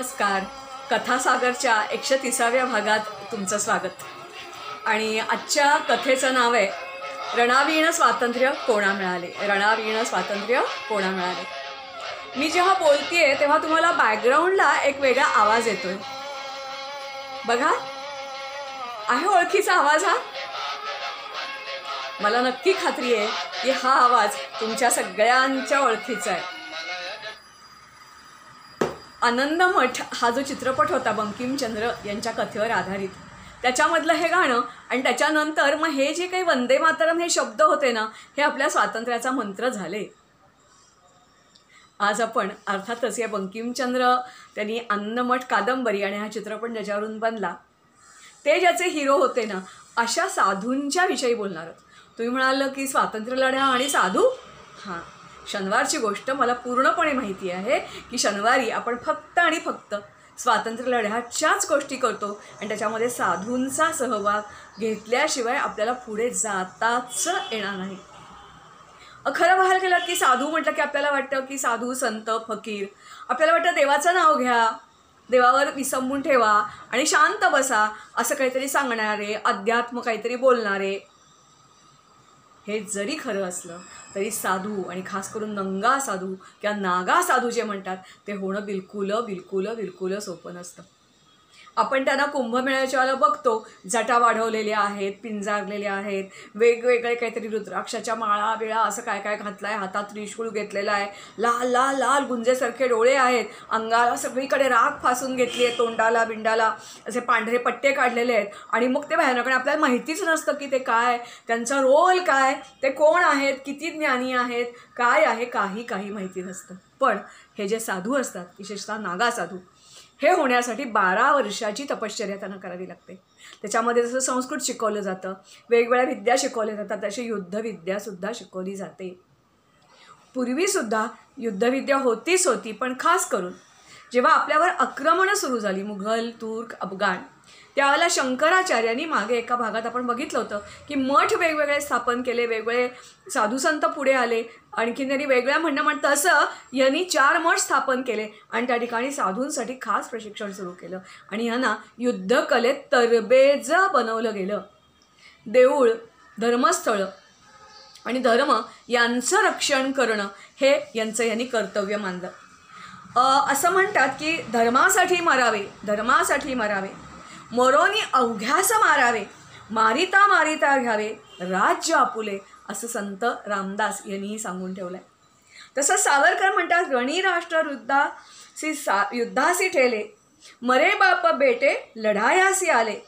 नमस्कार. कथासागरच्या 130व्या भागात तुमचं स्वागत. आणि आजच्या कथेचं नाव आहे रणावीण स्वातंत्र्य कोणा मिळाले. रणावीण स्वातंत्र्य कोणा मिळाले. मी जेव्हा बोलतेय तेव्हा तुम्हाला बॅकग्राऊंडला एक वेगळा आवाज येतोय बघा. आहे ओळखीचा आवाज हा? मला नक्की खात्री आहे की हा आवाज तुमच्या सगळ्यांच्या ओळखीचा आहे. आनंदमठ हा जो चित्रपट होता बंकिमचंद्र यांच्या कथेवर आधारित, त्याच्यामधलं हे गाणं आणि त्याच्यानंतर मग हे जे काही वंदे मातरम हे शब्द होते ना, हे आपल्या स्वातंत्र्याचा मंत्र झाले. आज आपण अर्थातच या बंकिमचंद्र त्यांनी आनंदमठ कादंबरी आणि हा चित्रपट ज्याच्यावरून बनला ते ज्याचे हिरो होते ना, अशा साधूंच्या विषयी बोलणार आहोत. तुम्ही म्हणाल की स्वातंत्र्य लढा आणि साधू. हां, शनिवारची गोष्ट मला पूर्णपणे माहिती आहे की शनिवारी आपण फक्त आणि फक्त स्वातंत्र्य लढ्याच्याच गोष्टी करतो आणि त्याच्यामध्ये साधूंचा सहभाग घेतल्याशिवाय आपल्याला पुढे जाताच येणार नाही. खरं पाहायला गेलं की साधू म्हटलं की आपल्याला वाटतं की साधू संत फकीर, आपल्याला वाटतं देवाचं नाव घ्या, देवावर विसंबून ठेवा आणि शांत बसा, असं काहीतरी सांगणारे, अध्यात्म काहीतरी बोलणारे. हे जरी खरं असलं तरी साधू आणि खास करून नंगा साधू किंवा नागा साधू जे म्हणतात ते होणं बिलकुल बिलकुल बिलकुल सोपं नसतं. आपण त्यांना कुंभमेळ्याच्या वेळेला बघतो, जटा वाढवलेल्या आहेत, पिंजारलेल्या आहेत, वेगवेगळे काहीतरी रुद्राक्षाच्या माळा बिळा असं काय काय घातलं आहे, हातात त्रिशूळ घेतलेला आहे, लाल लाल लाल गुंजेसारखे डोळे आहेत, अंगाला सगळीकडे राख फासून घेतली आहे, तोंडाला बिंडाला असे पांढरे पट्टे काढलेले आहेत. आणि मग ते भयानक, आपल्याला माहितीच नसतं की ते काय, त्यांचा रोल काय, ते कोण आहेत, किती ज्ञानी आहेत, काय आहे, काही माहिती नसतं. पण हे जे साधू असतात, विशेषतः नागा साधू, हे होण्यासाठी 12 वर्षाची तपश्चर्या त्यांना करावी लागते. त्याच्यामध्ये जसं संस्कृत शिकवलं जातं, वेगवेगळ्या विद्या शिकवल्या जातात, तशी युद्धविद्यासुद्धा शिकवली जाते. पूर्वीसुद्धा युद्धविद्या होती, पण खास करून जेव्हा आपल्यावर आक्रमणं सुरू झाली, मुघल, तुर्क, अफगाण, त्यावेळेला शंकराचार्यांनी मागे एका भागात आपण बघितलं होतं की मठ वेगवेगळे स्थापन केले, वेगवेगळे साधुसंत पुढे आले, आणखीन त्यांनी वेगळ्या म्हणणं तसं यांनी 4 मठ स्थापन केले आणि त्या ठिकाणी साधूंसाठी खास प्रशिक्षण सुरू केलं आणि यांना युद्धकलेत तरबेज बनवलं गेलं. देऊळ, धर्मस्थळ आणि धर्म यांचं रक्षण करणं हे यांनी कर्तव्य मानलं. असं म्हणतात की धर्मासाठी मरावे, मरोनी अवघ्यास मारावे, मारिता मारिता घ्यावे, राज्य आपुले, असं संत रामदास यांनीही सांगून ठेवलं आहे. तसंच सावरकर म्हणतात, रणी राष्ट्र युद्धासी ठेले, मरे बाप बेटे लढायासी आले,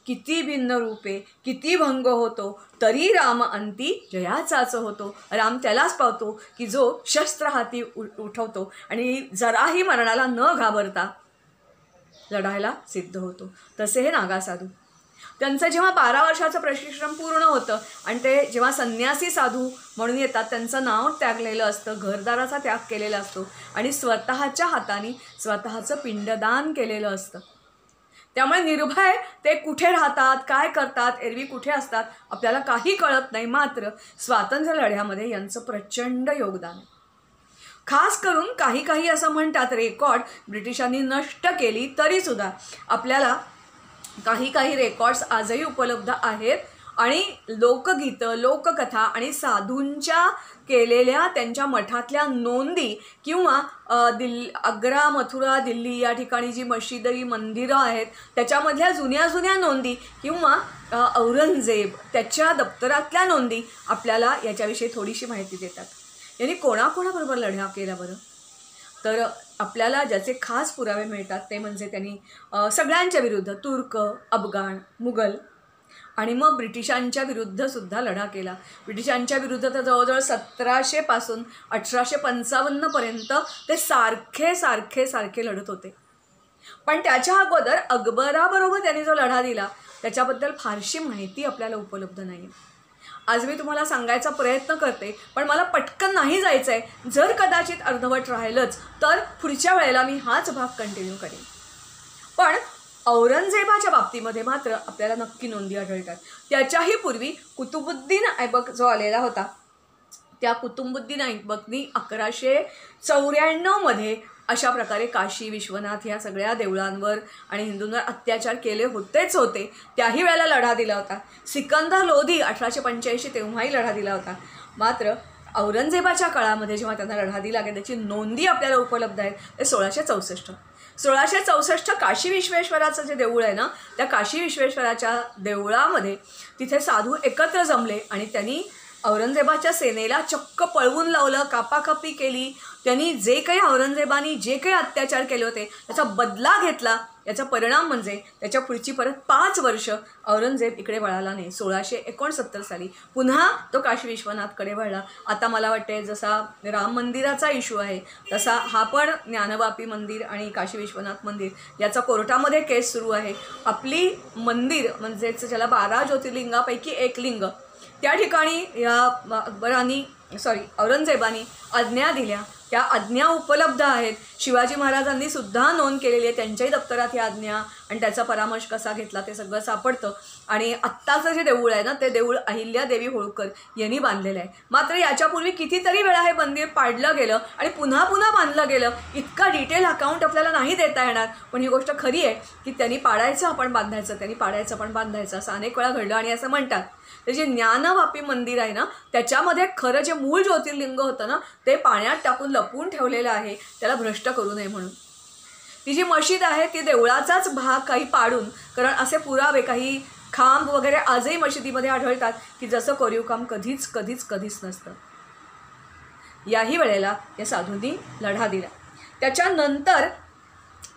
किती भिन्न रूपे किती भंग होतो, तरी राम अंती जयाचाच होतो. राम त्यालाच पावतो की जो शस्त्र हाती उठवतो आणि जराही मरणाला न घाबरता लढायला सिद्ध होतो. तसे हे नागा साधू, त्यांचं जेव्हा 12 वर्षाचं प्रशिक्षण पूर्ण होतं आणि ते जेव्हा संन्यासी साधू म्हणून येतात, त्यांचं नाव त्यागलेलं असतं, घरदाराचा त्याग केलेला असतो आणि स्वतःच्या हाताने स्वतःचं पिंडदान केलेलं असतं. त्यामुळे निर्भय ते कुठे राहतात, काय करतात, एरवी कुठे असतात, आपल्याला काही कळत नाही. मात्र स्वातंत्र्य लढ्यामध्ये यांचं प्रचंड योगदान आहे. खास करून काही असं म्हणतात, रेकॉर्ड ब्रिटिशांनी नष्ट केली तरीसुद्धा आपल्याला काही रेकॉर्ड्स आजही उपलब्ध आहेत आणि लोकगीतं, लोककथा आणि साधूंच्या केलेल्या त्यांच्या मठातल्या नोंदी किंवा आग्रा, मथुरा, दिल्ली या ठिकाणी जी मशिदी, मंदिरं आहेत त्याच्यामधल्या जुन्या नोंदी किंवा औरंगजेब त्याच्या दप्तरातल्या नोंदी आपल्याला याच्याविषयी थोडीशी माहिती देतात. यांनी कोणाकोणाबरोबर लढा केला बरं? तर आपल्याला ज्याचे खास पुरावे मिळतात ते म्हणजे त्यांनी सगळ्यांच्या विरुद्ध, तुर्क, अफगाण, मुघल आणि मग ब्रिटिशांच्या विरुद्धसुद्धा लढा केला. ब्रिटिशांच्या विरुद्ध तर जवळजवळ 1700 पासून 1855 पर्यंत ते सारखे लढत होते. पण त्याच्या अगोदर अकबराबरोबर त्यांनी जो लढा दिला त्याच्याबद्दल फारशी माहिती आपल्याला उपलब्ध नाही. आज मी तुम्हाला सांगायचा प्रयत्न करते, पण मला पटकन नाही जायचं आहे. जर कदाचित अर्धवट राहिलंच तर पुढच्या वेळेला मी हाच भाग कंटिन्यू करेन. पण औरंगजेबाच्या बाबतीमध्ये मात्र आपल्याला नक्की नोंदी आढळतात. त्याच्याही पूर्वी कुतुबुद्दीन ऐबक जो आलेला होता, त्या कुतुबुद्दीन ऐबकनी 1194 मध्ये अशा प्रकारे काशी विश्वनाथ ह्या सगळ्या देवळांवर आणि हिंदूंवर अत्याचार केले होतेच होते. त्याही वेळेला लढा दिला होता. सिकंदर लोधी 1885 तेव्हाही लढा दिला होता. मात्र औरंगजेबाच्या काळामध्ये जेव्हा त्यांना लढा दिला गेला त्याची नोंदी आपल्याला उपलब्ध आहेत ते 1664 काशी विश्वेश्वराचं जे देऊळ आहे ना, त्या काशी विश्वेश्वराच्या देवळामध्ये तिथे साधू एकत्र जमले आणि त्यांनी औरंगजेबाच्या सेनेला चक्क पळवून लावलं, कापाकापी केली. त्यांनी जे काही औरंगजेबानी जे काही अत्याचार केले होते त्याचा बदला घेतला. याचा परिणाम म्हणजे त्याच्या पुढची परत 5 वर्ष औरंगजेब इकडे वळाला नाही. 1669 साली पुन्हा तो काशी विश्वनाथकडे वळला. आता मला वाटते जसा राम मंदिराचा इश्यू आहे तसा हा पण ज्ञानवापी मंदिर आणि काशी विश्वनाथ मंदिर याचा कोर्टामध्ये केस सुरू आहे. आपली मंदिर म्हणजेच ज्याला 12 ज्योतिर्लिंगापैकी एक लिंग त्या ठिकाणी या औरंगजेबानी आज्ञा दिल्या. त्या आज्ञा उपलब्ध आहेत. शिवाजी महाराजांनी सुद्धा नोंद केलेली आहे. त्यांच्याही दप्तरात ही आज्ञा आणि त्याचा परामर्श कसा घेतला ते सगळं सापडतं. आणि आत्ताचं जे देऊळ आहे ना ते देऊळ अहिल्यादेवी होळकर यांनी बांधलेलं आहे. मात्र याच्यापूर्वी कितीतरी वेळा हे मंदिर पाडलं गेलं आणि पुन्हा पुन्हा बांधलं गेलं. इतका डिटेल अकाउंट आपल्याला नाही देता येणार, पण ही गोष्ट खरी आहे की त्यांनी पाडायचं आपण बांधायचं, त्यांनी पाडायचं आपण बांधायचं असं अनेक वेळा घडलं. आणि असं म्हणतात ते जे ज्ञानवापी मंदिर आहे ना त्याच्यामध्ये खरं जे मूळ ज्योतिर्लिंग होतं ना ते पाण्यात टाकून लपवून ठेवलेलं आहे, त्याला भ्रष्ट करू नये म्हणून. ती जी मशीद आहे ती देवळाचाच भाग काही पाडून, कारण असे पुरावे काही खांब वगैरे आजही मशिदीमध्ये आढळतात की जसं कोरीव काम कधीच कधीच कधीच नसतं. याही वेळेला या साधूंनी लढा दिला. त्याच्यानंतर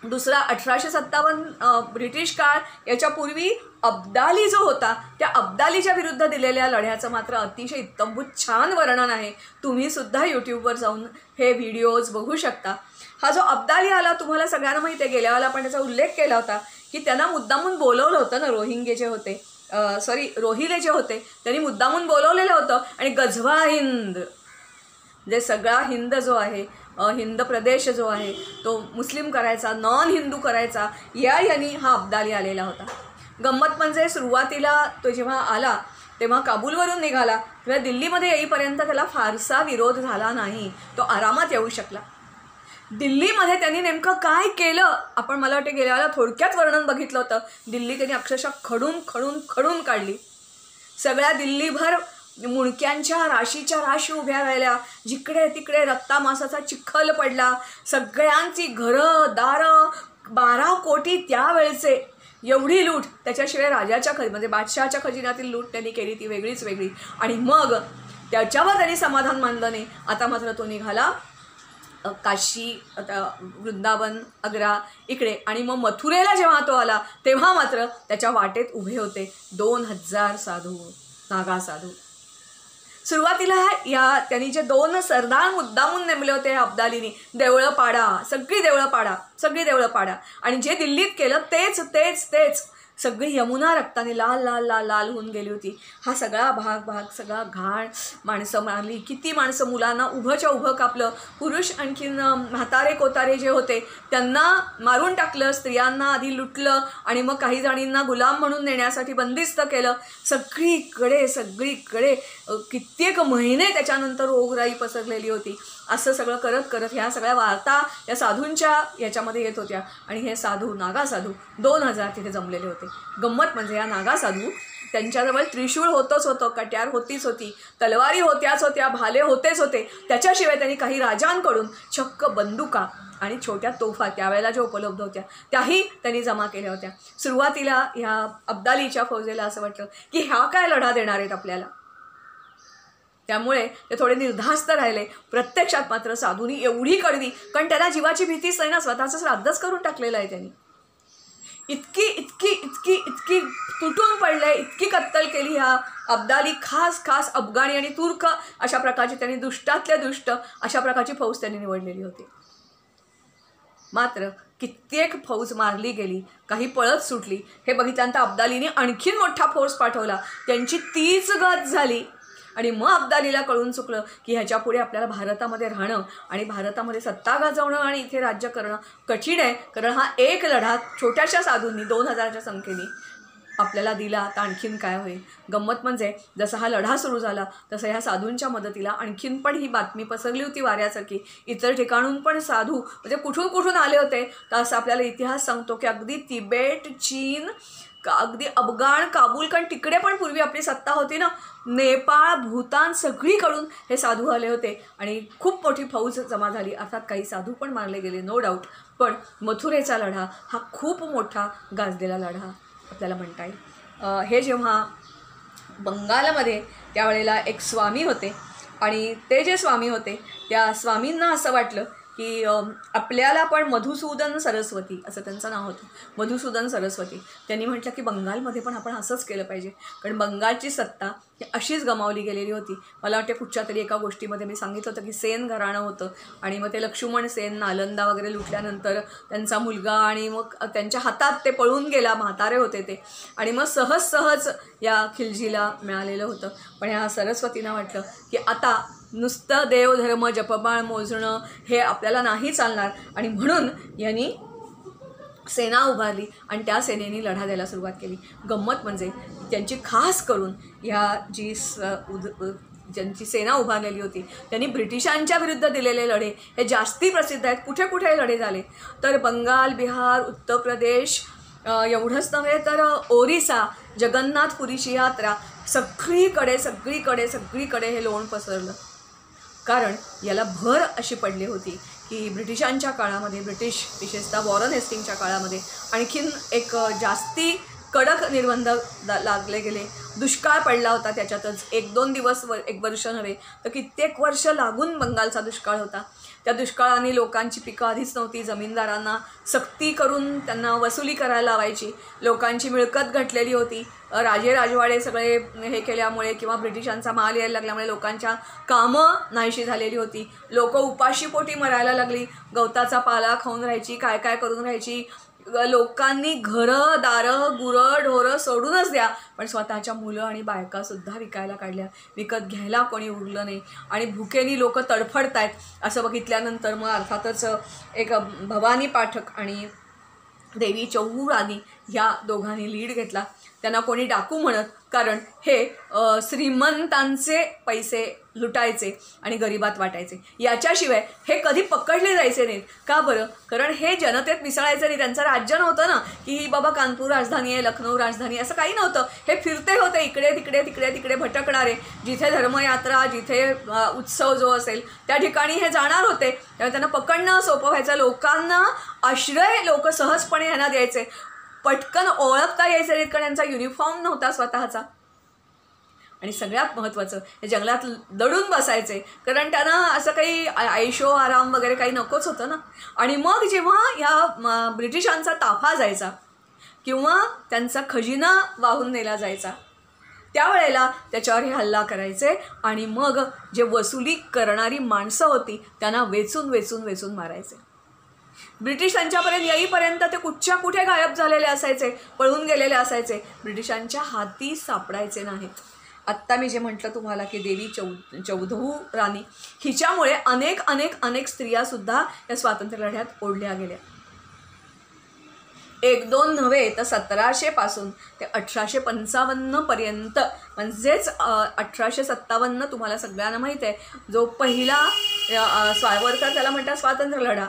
दुसरा 1857 ब्रिटिश काळ याच्यापूर्वी अब्दाली जो होता त्या अब्दालीच्या विरुद्ध दिलेल्या लढ्याचं मात्र अतिशय इत्तंभूत छान वर्णन आहे. तुम्ही सुद्धा यूट्यूबवर जाऊन हे व्हिडिओज बघू शकता. हा जो अब्दाली आला तुम्हाला सगळ्यांना माहिती आहे, गेल्या वेळेला आपण त्याचा उल्लेख केला होता की त्यांना मुद्दामून बोलवलं होतं ना, रोहिले जे होते त्यांनी मुद्दामून बोलवलेलं होतं. आणि गझवा हिंद जे सगळा हिंद जो आहे हिंद प्रदेश जो आहे तो मुस्लिम करायचा, नॉन हिंदू करायचा, यांनी हा अब्दाली आलेला होता. गंमत म्हणजे सुरुवातीला तो जेव्हा आला तेव्हा काबूलवरून निघाला तेव्हा दिल्लीमध्ये येईपर्यंत त्याला फारसा विरोध झाला नाही, तो आरामात येऊ शकला. दिल्लीमध्ये त्यांनी नेमकं काय केलं आपण मला वाटतं गेल्या वेळेला थोडक्यात वर्णन बघितलं होतं. दिल्ली त्यांनी अक्षरशः खडून काढली. सगळ्या दिल्लीभर मुणक्यांच्या राशीच्या राशी उभ्या राहिल्या. जिकडे तिकडे रक्तामासाचा चिखल पडला. सगळ्यांची घरं दारं 12 कोटी त्यावेळेचे एवढी लूट. त्याच्याशिवाय राजाच्या म्हणजे बादशहाच्या खजिन्यातील लूट त्यांनी केली ती वेगळीच वेगळी. आणि मग त्याच्यावर त्यांनी समाधान मानलं नाही. आता मात्र तो निघाला काशी, वृंदावन, आग्रा इकडे. आणि मग मथुरेला जेव्हा तो आला तेव्हा मात्र त्याच्या वाटेत उभे होते 2000 साधू, नागा साधू. सुरुवातीला त्यांनी जे 2 सरदार मुद्दामून नेमले होते अब्दालीनी, देवळं पाडा, सगळी देवळं पाडा. आणि जे दिल्लीत केलं तेच सगळी यमुना रक्ताने लाल होऊन गेली होती. हा सगळा भाग सगळा घाण, माणसं मारली, किती माणसं, मुलांना उभंच्या उभं कापलं, पुरुष आणखीन म्हातारे कोतारे जे होते त्यांना मारून टाकलं, स्त्रियांना आधी लुटलं आणि मग काही जणींना गुलाम म्हणून नेण्यासाठी बंदिस्त केलं. सगळीकडे कित्येक महिने त्याच्यानंतर रोगराई पसरलेली होती. असं सगळं करत ह्या सगळ्या वार्ता या साधूंच्या याच्यामध्ये येत होत्या. आणि हे साधू, नागा साधू 2000 तिथे जमलेले होते. गंमत म्हणजे या नागा साधू त्यांच्याजवळ त्रिशूळ होतं, कट्यार होती, तलवारी होत्या, भाले होते. त्याच्याशिवाय त्यांनी काही राजांकडून चक्क बंदुका आणि छोट्या तोफा त्यावेळेला ज्या उपलब्ध होत्या त्याही त्यांनी जमा केल्या होत्या. सुरुवातीला ह्या अब्दालीच्या फौजेला असं वाटलं की ह्या काय लढा देणार आहेत आपल्याला, त्यामुळे ते थोडे निर्धास्त राहिले. प्रत्यक्षात मात्र साधूंनी एवढी कडवी, कारण त्यांना जीवाची भीतीच नाही ना, स्वतःचं श्राद्धच करून टाकलेलं आहे त्यांनी. इतकी तुटून पडले, इतकी कत्तल केली ह्या अब्दाली, खास अफगाणी आणि तुर्क अशा प्रकारची त्यांनी दुष्टातल्या दुष्ट अशा प्रकारची फौज त्यांनी निवडलेली होती. मात्र कित्येक फौज मारली गेली, काही पळत सुटली. हे बघितल्यानंतर अब्दालीने आणखीन मोठा फोर्स पाठवला. त्यांची तीच गत झाली. आणि मग अब्दालीला कळून चुकलं की ह्याच्या पुढे आपल्याला भारतामध्ये राहणं आणि भारतामध्ये सत्ता गाजवणं आणि इथे राज्य करणं कठीण आहे. कारण हा एक लढा छोट्याशा साधूंनी 2000च्या संख्येने आपल्याला दिला तर आणखीन काय होईल. गंमत म्हणजे जसा हा लढा सुरू झाला तसं ह्या साधूंच्या मदतीला आणखीन पण ही बातमी पसरली होती वाऱ्यासारखी. इतर ठिकाणून पण साधू म्हणजे कुठून कुठून आले होते. तर असं आपल्याला इतिहास सांगतो की अगदी तिबेट, चीन, अगदी अफगाण, काबूल, कारण तिकडे पण पूर्वी आपली सत्ता होती ना, नेपाळ, भूतान, सगळीकडून हे साधू आले होते आणि खूप मोठी फौज जमा झाली. अर्थात काही साधू पण मारले गेले, नो डाऊट. पण मथुरेचा लढा हा खूप मोठा गाजलेला लढा आपल्याला म्हणता येईल. हे जेव्हा बंगालमध्ये त्यावेळेला एक स्वामी होते आणि ते जे स्वामी होते त्या स्वामींना असं वाटलं की आपल्याला पण मधुसूदन सरस्वती असं त्यांचं नाव होतं, मधुसूदन सरस्वती. त्यांनी म्हटलं की बंगालमध्ये पण आपण असंच केलं पाहिजे, कारण बंगालची सत्ता ही अशीच गमावली गेलेली होती. मला वाटते कुठच्या तरी एका गोष्टीमध्ये मी सांगितलं होतं की सेन घराणं होतं आणि मग ते लक्ष्मण सेन नालंदा वगैरे लुटल्यानंतर त्यांचा मुलगा आणि मग त्यांच्या हातात ते पळून गेला, म्हातारे होते ते, आणि मग सहज या खिलजीला मिळालेलं होतं. पण ह्या सरस्वतीनं वाटलं की आता नुसतं देवधर्म जपमाळ मोजणं हे आपल्याला नाही चालणार, आणि म्हणून यांनी सेना उभारली आणि त्या सेनेने लढा द्यायला सुरुवात केली. गंमत म्हणजे त्यांची खास करून ह्या ज्यांची सेना उभारलेली होती त्यांनी ब्रिटिशांच्या विरुद्ध दिलेले लढे हे जास्ती प्रसिद्ध आहेत. कुठे कुठे लढे झाले तर बंगाल, बिहार, उत्तर प्रदेश, एवढंच नव्हे तर ओरिसा, जगन्नाथपुरीची यात्रा, सगळीकडे हे लोण पसरलं. कारण याला भर अशी पडली होती की ब्रिटिशांच्या काळामध्ये, ब्रिटिश विशेषतः वॉरन हेस्टिंगच्या काळामध्ये आणखीन एक जास्ती कडक निर्बंध लागले गेले. दुष्काळ पडला होता त्याच्यातच, 1-2 दिवस, 1 वर्ष नव्हे तर कित्येक वर्ष लागून बंगालचा दुष्काळ होता. त्या दुष्काळाने लोकांची पिकं आधीच नव्हती, जमीनदारांना सक्ती करून त्यांना वसुली करायला लावायची, लोकांची मिळकत घटलेली होती, राजे राजवाडे सगळे हे केल्यामुळे किंवा ब्रिटिशांचा माल यायला लागल्यामुळे लोकांच्या कामं नाहीशी झालेली होती, लोक उपाशीपोटी मरायला लागली, गवताचा पाला खाऊन राहायची, काय काय करून राहायची. लोकांनी घरं दारं गुरं ढोरं सोडूनच द्या, पण स्वतःच्या मुलं आणि बायकासुद्धा विकायला काढल्या, विकत घ्यायला कोणी उरलं नाही आणि भुकेनी लोक तडफडत आहेत. असं बघितल्यानंतर मग अर्थातच एक भवानी पाठक आणि देवी चौरानी ह्या दोघांनी लीड घेतला. त्यांना कोणी डाकू म्हणत, कारण हे श्रीमंतांचे पैसे लुटायचे आणि गरिबात वाटायचे. याच्याशिवाय हे कधी पकडले जायचे नाहीत. का बरं? कारण हे जनतेत मिसळायचं नाही. त्यांचं राज्य नव्हतं ना की ही बाबा कानपूर राजधानी आहे, लखनौ राजधानी, असं काही नव्हतं. हे फिरते होते इकडे तिकडे भटकणारे. जिथे धर्मयात्रा, जिथे उत्सव जो असेल त्या ठिकाणी हे जाणार होते. त्यामुळे त्यांना पकडणं सोपं व्हायचं. लोकांना आश्रय लोक सहजपणे ह्यांना द्यायचे, पटकन ओळखता यायचं नाही, कारण त्यांचा युनिफॉर्म नव्हता स्वतःचा. आणि सगळ्यात महत्त्वाचं, हे जंगलात दडून बसायचे, कारण त्यांना असं काही ऐशो आराम वगैरे काही नकोच होतं ना. आणि मग जेव्हा ह्या ब्रिटिशांचा ताफा जायचा किंवा त्यांचा खजिना वाहून नेला जायचा त्यावेळेला त्याच्यावर हे हल्ला करायचे आणि मग जे वसुली करणारी माणसं होती त्यांना वेचून मारायचे. ब्रिटिश त्यांच्यापर्यंत येईपर्यंत ते कुठे गायब झालेले असायचे, पळून गेलेले असायचे, ब्रिटिशांच्या हाती सापडायचे नाहीत. आत्ता मी जे म्हटलं तुम्हाला की देवी चौधू राणी, हिच्यामुळे अनेक स्त्रियासुद्धा या स्वातंत्र्य लढ्यात ओढल्या गेल्या. 1-2 नव्हे तर 1700 पासून ते 1855 पर्यंत, म्हणजेच 1857 तुम्हाला सगळ्यांना माहीत आहे, जो पहिला सावरकर त्याला म्हणतात स्वातंत्र्य लढा,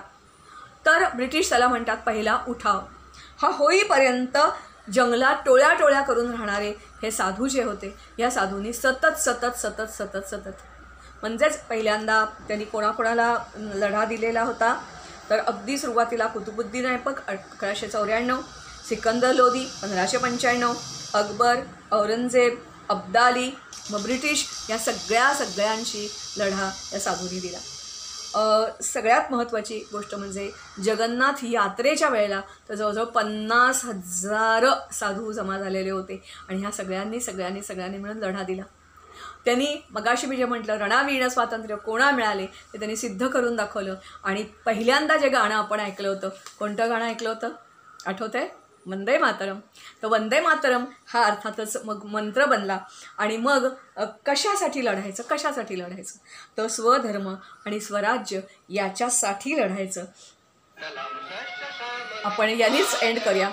तर ब्रिटिश त्याला म्हणतात पहिला उठाव. हा होईपर्यंत जंगलात टोळ्या करून राहणारे हे साधू जे होते, या साधूंनी सतत म्हणजेच पहिल्यांदा त्यांनी कोणाकोणाला लढा दिलेला होता तर अगदी सुरुवातीला कुतुबुद्दीन ऐबक 1194, सिकंदर लोदी 1595, अकबर, औरंगजेब, अब्दाली, मग ब्रिटिश, या सगळ्यांशी लढा या साधूंनी दिला. सगळ्यात महत्त्वाची गोष्ट म्हणजे जगन्नाथ यात्रेच्या वेळेला तर जवळजवळ 50,000 साधू जमा झालेले होते आणि ह्या सगळ्यांनी मिळून लढा दिला. त्यांनी मगाशी मी जे म्हटलं रणवीण स्वातंत्र्य कोणा मिळाले ते त्यांनी सिद्ध करून दाखवलं. आणि पहिल्यांदा जे गाणं आपण ऐकलं होतं, कोणतं गाणं ऐकलं होतं आठवतं आहे? वंदे मातरम. तर वंदे मातरम हा अर्थातच मग मंत्र बनला. आणि मग कशासाठी लढायचं तर स्वधर्म आणि स्वराज्य याच्यासाठी लढायचं. आपण यांनीच एंड करूया.